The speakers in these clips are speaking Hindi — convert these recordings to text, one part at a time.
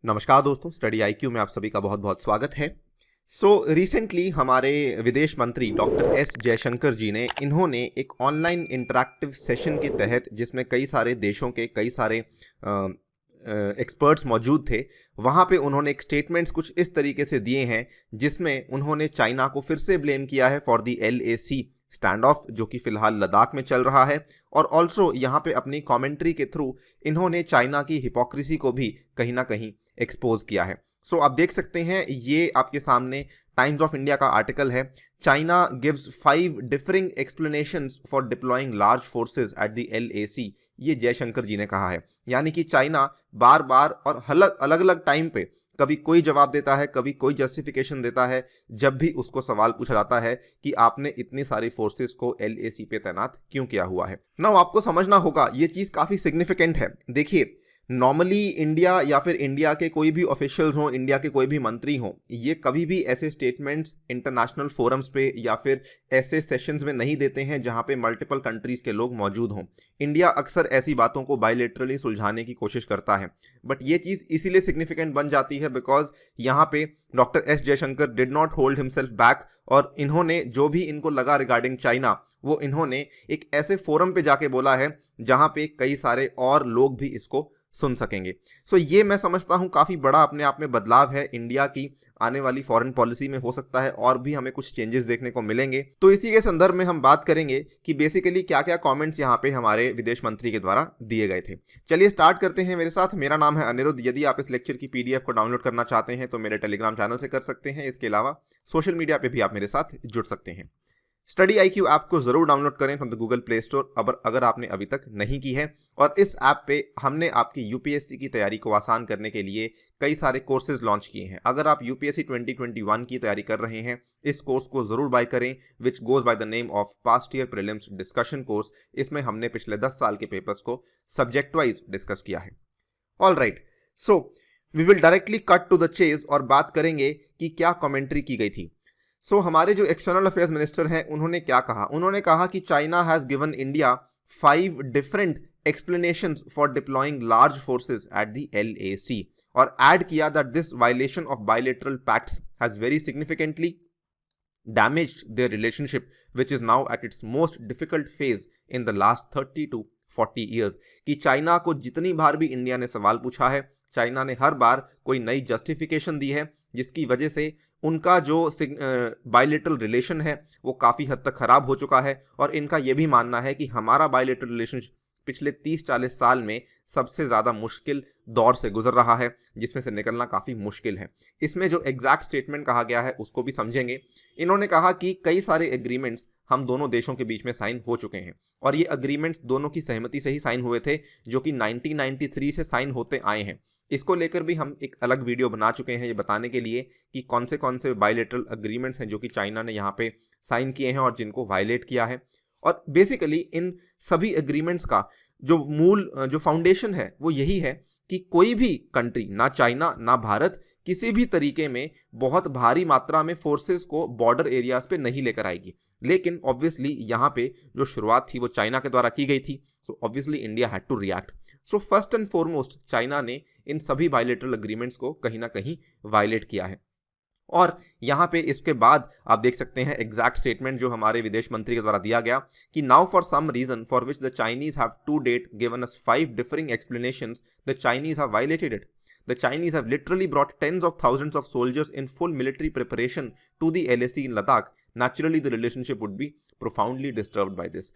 नमस्कार दोस्तों, स्टडी आईक्यू में आप सभी का बहुत बहुत स्वागत है। रिसेंटली हमारे विदेश मंत्री डॉक्टर एस जयशंकर जी ने इन्होंने एक ऑनलाइन इंटरैक्टिव सेशन के तहत, जिसमें कई सारे देशों के कई सारे एक्सपर्ट्स मौजूद थे, वहाँ पे उन्होंने एक स्टेटमेंट्स कुछ इस तरीके से दिए हैं जिसमें उन्होंने चाइना को फिर से ब्लेम किया है for the LAC stand of, जो कि फिलहाल लद्दाख में चल रहा है। और ऑल्सो यहाँ पे अपनी कमेंट्री के थ्रू इन्होंने चाइना की हिपोक्रेसी को भी कहीं ना कहीं एक्सपोज किया है। आप देख सकते हैं, ये आपके सामने टाइम्स ऑफ इंडिया का आर्टिकल है। China gives 5 differing explanations for deploying large forces at the LAC, ये जयशंकर जी ने कहा है। यानी कि चाइना बार बार और अलग अलग टाइम पे कभी कोई जवाब देता है, कभी कोई जस्टिफिकेशन देता है, जब भी उसको सवाल पूछा जाता है कि आपने इतनी सारी फोर्सेस को LAC पे तैनात क्यों किया हुआ है। नाउ आपको समझना होगा, ये चीज काफी सिग्निफिकेंट है। देखिए, नॉर्मली इंडिया या फिर इंडिया के कोई भी ऑफिशियल्स हों, इंडिया के कोई भी मंत्री हों, ये कभी भी ऐसे स्टेटमेंट्स इंटरनेशनल फोरम्स पे या फिर ऐसे सेशंस में नहीं देते हैं जहां पे मल्टीपल कंट्रीज के लोग मौजूद हों। इंडिया अक्सर ऐसी बातों को बायलैटरली सुलझाने की कोशिश करता है, बट ये चीज़ इसीलिए सिग्निफिकेंट बन जाती है बिकॉज यहाँ पे doctor S Jaishankar did not hold himself back, और इन्होंने जो भी इनको लगा रिगार्डिंग चाइना, वो इन्होंने एक ऐसे फोरम पे जाके बोला है जहां पे कई सारे और लोग भी इसको सुन सकेंगे। ये मैं समझता हूं काफी बड़ा अपने आप में बदलाव है इंडिया की आने वाली फॉरेन पॉलिसी में। हो सकता है और भी हमें कुछ चेंजेस देखने को मिलेंगे। तो इसी के संदर्भ में हम बात करेंगे कि बेसिकली क्या क्या कमेंट्स यहाँ पे हमारे विदेश मंत्री के द्वारा दिए गए थे। चलिए स्टार्ट करते हैं मेरे साथ। मेरा नाम है अनिरुद्ध। यदि आप इस लेक्चर की PDF को डाउनलोड करना चाहते हैं तो मेरे टेलीग्राम चैनल से कर सकते हैं। इसके अलावा सोशल मीडिया पे भी आप मेरे साथ जुड़ सकते हैं। स्टडी IQ ऐप को जरूर डाउनलोड करें from the Google play store अगर आपने अभी तक नहीं की है। और इस ऐप पे हमने आपकी UPSC की तैयारी को आसान करने के लिए कई सारे कोर्सेज लॉन्च किए हैं। अगर आप UPSC 2021 की तैयारी कर रहे हैं, इस कोर्स को जरूर बाय करें, which goes by the name of past year prelims discussion course. इसमें हमने पिछले 10 साल के पेपर्स को सब्जेक्ट वाइज डिस्कस किया है। All right, we will directly cut to the chase और बात करेंगे कि क्या कमेंट्री की गई थी। हमारे जो एक्सटर्नल अफेयर्स मिनिस्टर हैं, उन्होंने क्या कहा? उन्होंने कहा कि China has given India 5 different explanations for deploying large forces at the LAC, और ऐड किया that this violation of bilateral pacts has very significantly damaged their relationship, which is now at its most difficult phase in the last 30 to 40 years। कि चाइना को जितनी बार भी इंडिया ने सवाल पूछा है, चाइना ने हर बार कोई नई जस्टिफिकेशन दी है, जिसकी वजह से उनका जो बायलैटरल रिलेशन है वो काफ़ी हद तक ख़राब हो चुका है। और इनका ये भी मानना है कि हमारा बायलैटरल रिलेशन पिछले 30-40 साल में सबसे ज़्यादा मुश्किल दौर से गुजर रहा है, जिसमें से निकलना काफ़ी मुश्किल है। इसमें जो एग्जैक्ट स्टेटमेंट कहा गया है उसको भी समझेंगे। इन्होंने कहा कि कई सारे एग्रीमेंट्स हम दोनों देशों के बीच में साइन हो चुके हैं, और ये एग्रीमेंट्स दोनों की सहमति से ही साइन हुए थे, जो कि 1993 से साइन होते आए हैं। इसको लेकर भी हम एक अलग वीडियो बना चुके हैं, ये बताने के लिए कि कौन से बायलैटरल एग्रीमेंट्स हैं जो कि चाइना ने यहाँ पे साइन किए हैं और जिनको वायलेट किया है। और बेसिकली इन सभी एग्रीमेंट्स का जो मूल जो फाउंडेशन है वो यही है कि कोई भी कंट्री, ना चाइना ना भारत, किसी भी तरीके में बहुत भारी मात्रा में फोर्सेस को बॉर्डर एरियाज पे नहीं लेकर आएगी। लेकिन ऑब्वियसली यहाँ पे जो शुरुआत थी वो चाइना के द्वारा की गई थी, so obviously India had to react. First and foremost China ने इन सभी बायलैटरल एग्रीमेंट्स को कहीं ना कहीं वायलेट किया है। और यहाँ पे इसके बाद आप देख सकते हैं एग्जैक्ट स्टेटमेंट जो हमारे विदेश मंत्री के द्वारा दिया गया कि now for some reason for which the Chinese have to date given us 5 differing explanations, the Chinese have violated it. The Chinese have literally brought tens of thousands of soldiers in full military preparation to the LAC in Ladakh. Naturally, the relationship would be profoundly disturbed by this.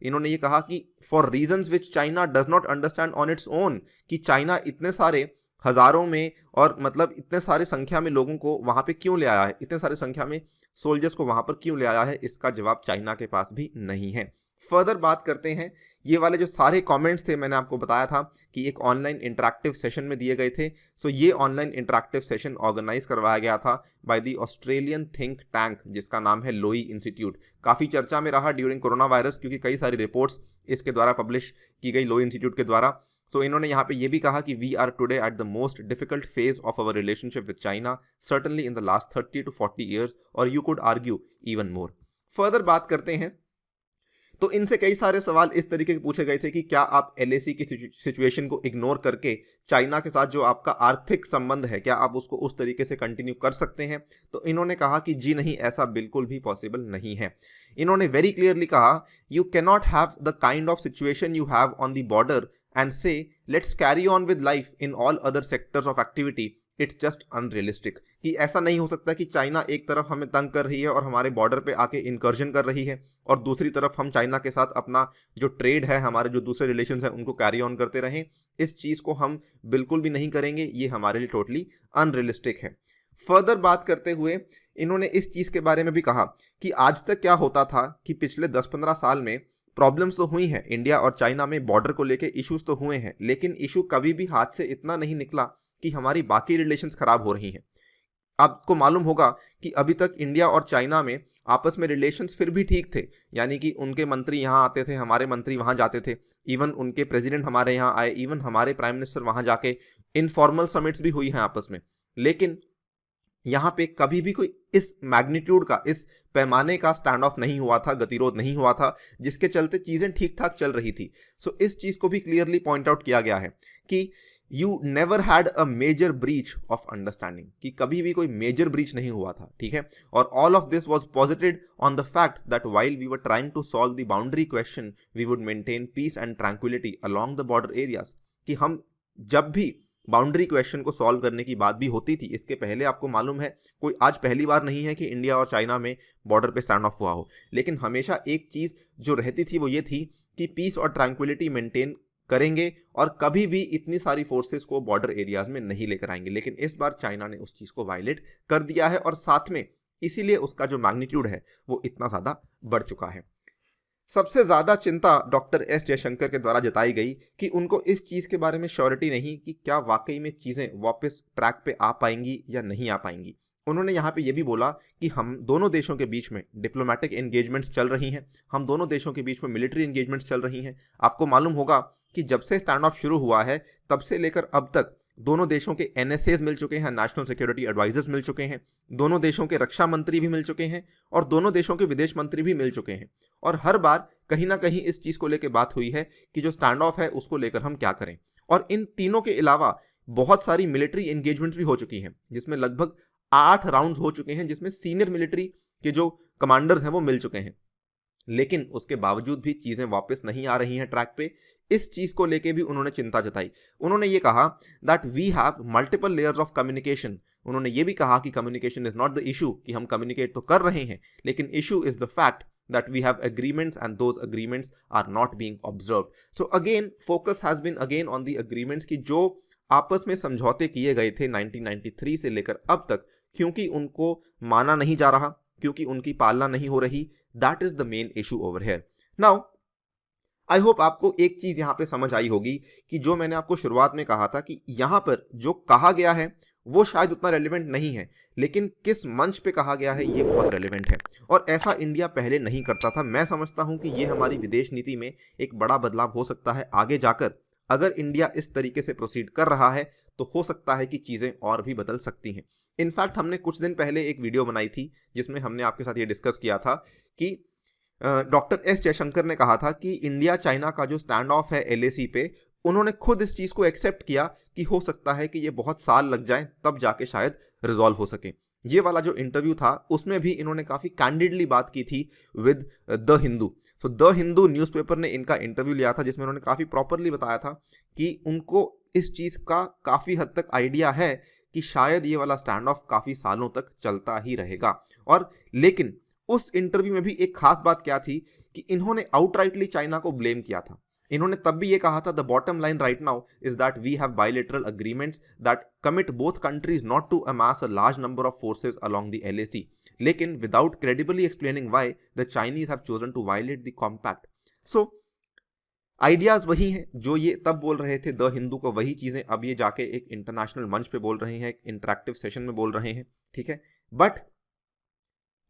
इन्होंने ये कहा कि for reasons which China does not understand on its own, कि चाइना इतने सारे हजारों में और मतलब इतने सारे संख्या में लोगों को वहां पे क्यों ले आया है, इतने सारे संख्या में सोल्जर्स को वहां पर क्यों ले आया है, इसका जवाब चाइना के पास भी नहीं है। फर्दर बात करते हैं, ये वाले जो सारे कमेंट्स थे मैंने आपको बताया था कि एक ऑनलाइन इंटरैक्टिव सेशन में दिए गए थे। ये ऑनलाइन इंटरैक्टिव सेशन ऑर्गेनाइज करवाया गया था by the Australian think tank, जिसका नाम है लोई इंस्टीट्यूट। काफ़ी चर्चा में रहा ड्यूरिंग कोरोना वायरस, क्योंकि कई सारी रिपोर्ट्स इसके द्वारा पब्लिश की गई लोई इंस्टीट्यूट के द्वारा। इन्होंने यहाँ पे ये भी कहा कि we are today at the most difficult phase of our relationship with China, certainly in the last 30 to 40 years, और you could argue even more. Further बात करते हैं तो इनसे कई सारे सवाल इस तरीके के पूछे गए थे कि क्या आप एलएसी की सिचुएशन को इग्नोर करके चाइना के साथ जो आपका आर्थिक संबंध है क्या आप उसको उस तरीके से कंटिन्यू कर सकते हैं। तो इन्होंने कहा कि जी नहीं, ऐसा बिल्कुल भी पॉसिबल नहीं है। इन्होंने वेरी क्लियरली कहा, you can not have the kind of situation you have on the border and say let's carry on with life in all other sectors of activity, it's just unrealistic. कि ऐसा नहीं हो सकता कि चाइना एक तरफ हमें तंग कर रही है और हमारे बॉर्डर पे आके इनकर्जन कर रही है और दूसरी तरफ हम चाइना के साथ अपना जो ट्रेड है, हमारे जो दूसरे रिलेशंस हैं उनको कैरी ऑन करते रहें। इस चीज़ को हम बिल्कुल भी नहीं करेंगे, ये हमारे लिए टोटली अनरियलिस्टिक है। फर्दर बात करते हुए इन्होंने इस चीज़ के बारे में भी कहा कि आज तक क्या होता था कि पिछले 10-15 साल में प्रॉब्लम्स तो हुई हैं, इंडिया और चाइना में बॉर्डर को लेके इश्यूज तो हुए हैं, लेकिन इशू कभी भी हाथ से इतना नहीं निकला कि हमारी बाकी रिलेशंस खराब हो रही हैं। आपको मालूम होगा कि अभी तक इंडिया और चाइना में आपस में रिलेशंस फिर भी ठीक थे, यानी कि उनके मंत्री यहाँ आते थे, हमारे मंत्री वहाँ जाते थे, इवन उनके प्रेसिडेंट हमारे यहाँ आए, इवन हमारे प्राइम मिनिस्टर वहाँ जाके इनफॉर्मल समिट्स भी हुई हैं आपस में। लेकिन यहाँ पे कभी भी कोई इस मैग्नीट्यूड का, इस पैमाने का स्टैंड ऑफ नहीं हुआ था, गतिरोध नहीं हुआ था, जिसके चलते चीज़ें ठीक ठाक चल रही थी। सो इस चीज़ को भी क्लियरली पॉइंट आउट किया गया है कि you never had a major breach of understanding, कि कभी भी कोई मेजर ब्रीच नहीं हुआ था, ठीक है। और all of this was posited on the fact that while we were trying to solve the boundary question we would maintain peace and tranquillity along the border areas. कि हम जब भी बाउंड्री क्वेश्चन को सॉल्व करने की बात भी होती थी, इसके पहले आपको मालूम है कोई आज पहली बार नहीं है कि इंडिया और चाइना में बॉर्डर पे स्टैंड ऑफ हुआ हो, लेकिन हमेशा एक चीज़ जो रहती थी वो ये थी कि पीस और ट्रैंक्विलिटी मेंटेन करेंगे और कभी भी इतनी सारी फोर्सेस को बॉर्डर एरियाज में नहीं लेकर आएंगे। लेकिन इस बार चाइना ने उस चीज़ को वायलेट कर दिया है और साथ में इसीलिए उसका जो मैग्नीट्यूड है वो इतना ज़्यादा बढ़ चुका है। सबसे ज़्यादा चिंता डॉक्टर एस जयशंकर के द्वारा जताई गई कि उनको इस चीज़ के बारे में श्योरिटी नहीं कि क्या वाकई में चीज़ें वापस ट्रैक पे आ पाएंगी या नहीं आ पाएंगी। उन्होंने यहाँ पे ये भी बोला कि हम दोनों देशों के बीच में डिप्लोमेटिक एंगेजमेंट्स चल रही हैं, हम दोनों देशों के बीच में मिलिट्री एंगेजमेंट्स चल रही हैं। आपको मालूम होगा कि जब से स्टैंड ऑफ शुरू हुआ है तब से लेकर अब तक दोनों देशों के NSAs मिल चुके हैं, नेशनल सिक्योरिटी एडवाइजर्स मिल चुके हैं, दोनों देशों के रक्षा मंत्री भी मिल चुके हैं और दोनों देशों के विदेश मंत्री भी मिल चुके हैं। और हर बार कहीं ना कहीं इस चीज़ को लेकर बात हुई है कि जो स्टैंड ऑफ है उसको लेकर हम क्या करें। और इन तीनों के अलावा बहुत सारी मिलिट्री एंगेजमेंट्स भी हो चुकी हैं, जिसमें लगभग 8 राउंड्स हो चुके हैं, जिसमें सीनियर मिलिट्री के जो कमांडर्स हैं वो मिल चुके हैं। लेकिन उसके बावजूद भी चीज़ें वापस नहीं आ रही हैं ट्रैक पे। इस चीज़ को लेके भी उन्होंने चिंता जताई। उन्होंने ये कहा that we have multiple layers of communication. उन्होंने ये भी कहा कि communication is not the issue, कि हम कम्युनिकेट तो कर रहे हैं, लेकिन issue is the fact that we have agreements and those agreements are not being observed. So again focus has been again on the agreements कि जो आपस में समझौते किए गए थे 1993 से लेकर अब तक, क्योंकि उनको माना नहीं जा रहा, क्योंकि उनकी पालना नहीं हो रही। That is the main issue over here. Now I hope आपको एक चीज़ यहाँ पे समझ आई होगी कि जो मैंने आपको शुरुआत में कहा था कि यहाँ पर जो कहा गया है वो शायद उतना रेलिवेंट नहीं है, लेकिन किस मंच पे कहा गया है ये बहुत रेलिवेंट है। और ऐसा इंडिया पहले नहीं करता था। मैं समझता हूँ कि ये हमारी विदेश नीति में एक बड़ा बदलाव हो सकता है आगे जाकर। अगर इंडिया इस तरीके से प्रोसीड कर रहा है तो हो सकता है कि चीज़ें और भी बदल सकती हैं। इनफैक्ट हमने कुछ दिन पहले एक वीडियो बनाई थी जिसमें हमने आपके साथ ये डिस्कस किया था कि डॉक्टर एस जयशंकर ने कहा था कि इंडिया चाइना का जो स्टैंड ऑफ है LAC पे, उन्होंने खुद इस चीज़ को एक्सेप्ट किया कि हो सकता है कि ये बहुत साल लग जाएं तब जाके शायद रिजॉल्व हो सके। ये वाला जो इंटरव्यू था उसमें भी इन्होंने काफ़ी कैंडिडली बात की थी विद द हिंदू। तो द हिंदू न्यूज़पेपर ने इनका इंटरव्यू लिया था जिसमें उन्होंने काफ़ी प्रॉपरली बताया था कि उनको इस चीज़ का काफ़ी हद तक आइडिया है कि शायद ये वाला स्टैंड ऑफ काफ़ी सालों तक चलता ही रहेगा। और लेकिन उस इंटरव्यू में भी एक खास बात क्या थी कि इन्होंने आउटराइटली चाइना को ब्लेम किया था। इन्होंने तब भी ये कहा था the bottom line right now is that we have bilateral agreements that commit both countries not to amass a large number of forces along the LAC, लेकिन without credibly explaining why the Chinese have chosen to violate the compact. So ideas वही हैं जो ये तब बोल रहे थे द हिंदू को, वही चीज़ें अब ये जाके एक इंटरनेशनल मंच पे बोल रहे हैं, एक इंटरेक्टिव सेशन में बोल रहे हैं, ठीक है। But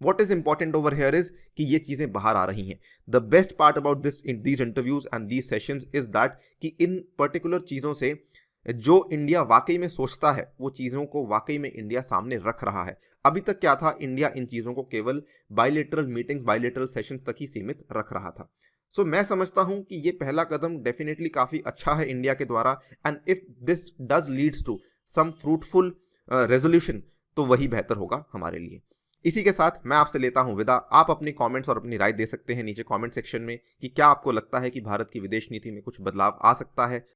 What is important over here is कि ये चीज़ें बाहर आ रही हैं। The best part about these interviews and these sessions is that कि इन पर्टिकुलर चीज़ों से जो इंडिया वाकई में सोचता है वो चीज़ों को वाकई में इंडिया सामने रख रहा है। अभी तक क्या था, इंडिया इन चीज़ों को केवल बायलैटरल मीटिंग्स, बायलैटरल सेशंस तक ही सीमित रख रहा था। सो मैं समझता हूं कि ये पहला कदम डेफिनेटली काफ़ी अच्छा है इंडिया के द्वारा, and if this does leads to some fruitful resolution तो वही बेहतर होगा हमारे लिए। इसी के साथ मैं आपसे लेता हूं विदा। आप अपनी कमेंट्स और अपनी राय दे सकते हैं नीचे कमेंट सेक्शन में कि क्या आपको लगता है कि भारत की विदेश नीति में कुछ बदलाव आ सकता है,